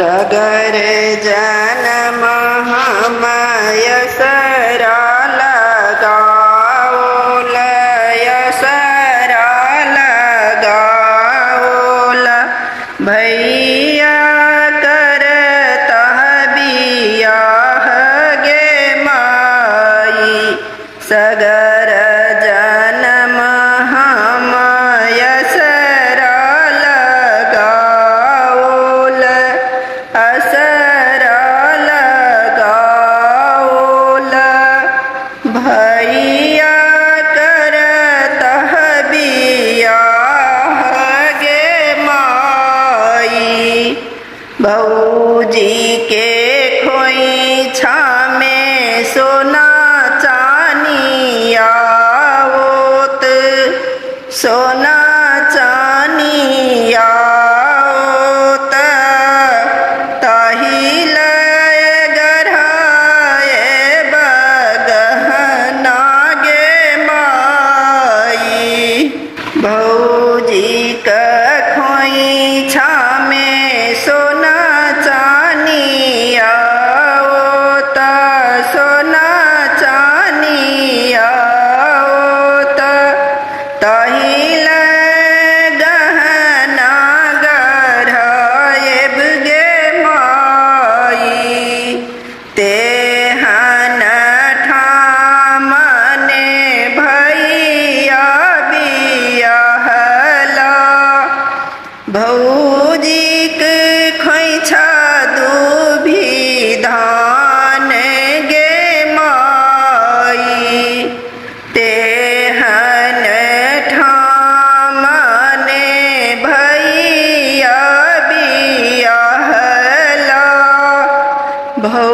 सगर जन्म यशरा लगाओल यशरा लगाओल भैया कर बियाह गे माई सगर जन्म यशरा लगाओल असरा लगाओल भैया कर बियाह गे माई भौजी के खोइछा में सोना चानिया ओत सोना चानिया ओत ताही लय गढ़ाए बगहना गे माई भौजी का खोइछा में सोना चानिया ओत सोना चानिया ओत ताही गहना गढ़ाएब गे माई तेहन ठामने भैया बियाहला भौजी के खोइछा दूभी धान गे माई तेहन ठामने भैया बियाहला भौ